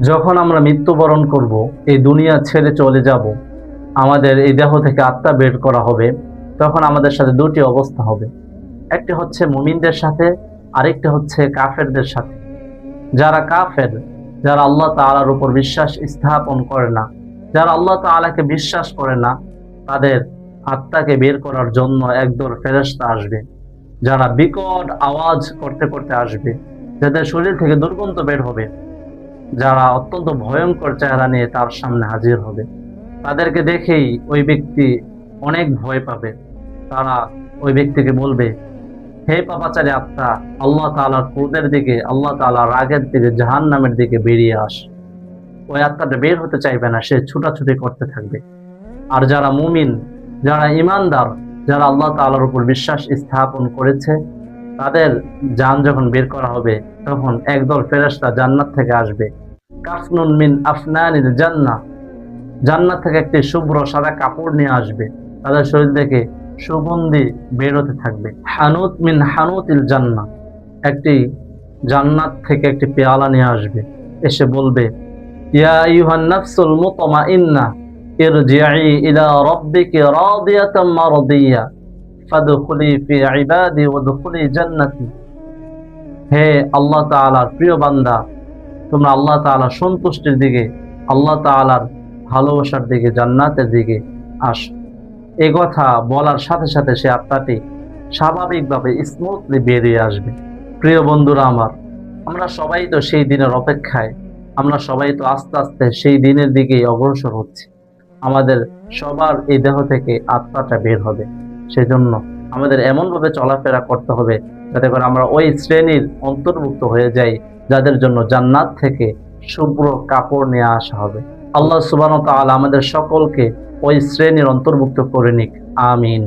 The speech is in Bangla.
যখন আমরা মৃত্যুবরণ করব, এই দুনিয়া ছেড়ে চলে যাব, আমাদের এই দেহ থেকে আত্মা বের করা হবে, তখন আমাদের সাথে দুটি অবস্থা হবে। একটি হচ্ছে মুমিনদের সাথে, আরেকটি হচ্ছে কাফেরদের সাথে। যারা কাফের, যারা আল্লাহ তাআলার উপর বিশ্বাস স্থাপন করে না, যারা আল্লাহ তাআলাকে বিশ্বাস করে না, তাদের আত্মাকে বের করার জন্য একদল ফেরেশতা আসবে, যারা বিকট আওয়াজ করতে করতে আসবে, যাদের শরীর থেকে দুর্গন্ধ বের হবে, যারা অত্যন্ত ভয়ঙ্কর চেহারা নিয়ে তার সামনে হাজির হবে। তাদেরকে দেখেই ওই ব্যক্তি অনেক ভয় পাবে। তারা ওই ব্যক্তিকে বলবে, হে পাপাচারী আত্মা, আল্লাহ তাআলার ক্রোধের দিকে, আল্লাহ তাআলার রাগের দিকে, জাহান্নামের দিকে বেরিয়ে আস। ওই আত্মাটা বের হতে চাইবে না, সে ছুটাছুটি করতে থাকবে। আর যারা মুমিন, যারা ইমানদার, যারা আল্লাহ তাআলার উপর বিশ্বাস স্থাপন করেছে, তাদের জান যখন বের করা হবে, তখন একদল ফেরেশতা জান্নাত থেকে আসবে। কাফনুন মিন আফনানিল জান্নাহ, জান্নাত থেকে একটি শুভ্র সাদা কাপড় নিয়ে আসবে। তাদের শরীর থেকে সুগন্ধি বের হতে থাকবে। হানুত মিন হানুতিল জান্নাহ, একটি জান্নাত থেকে একটি পেয়ালা নিয়ে আসবে, এসে বলবে, ইয়া আইয়ুহান নাফসুল মুতমাইন্নাহ ইরজিই ইলা রাব্বিকি রাদিয়াতাম মারদিয়া ফাদখুলি ফি ইবাদি ওয়াদখুলি জান্নাতি। হে আল্লাহ তাআলার প্রিয় বান্দা, তোমরা আল্লাহ তাআলার সন্তুষ্টির দিকে, আল্লাহ তাআলার ভালোবাসার দিকে, জান্নাতের দিকে আসো। এ কথা বলার সাথে সাথে সে আত্মাটি স্বাভাবিকভাবে স্মুথলি বেরিয়ে আসবে। প্রিয় বন্ধুরা আমার, আমরা সবাই তো সেই দিনের অপেক্ষায়, আমরা সবাই তো আস্তে আস্তে সেই দিনের দিকেই অগ্রসর হচ্ছি। আমাদের সবার এই দেহ থেকে আত্মাটা বের হবে। সেজন্য আমাদের এমনভাবে চলাফেরা করতে হবে যাতে করে আমরা ওই শ্রেণীর অন্তর্ভুক্ত হয়ে যাই যাদের জন্য জান্নাত থেকে শুভ্র কাপড় নিয়ে আসা হবে। আল্লাহ সুবহানাহু ওয়া তাআলা আমাদের সকলকে ওই শ্রেণীর অন্তর্ভুক্ত করে নিক। আমিন।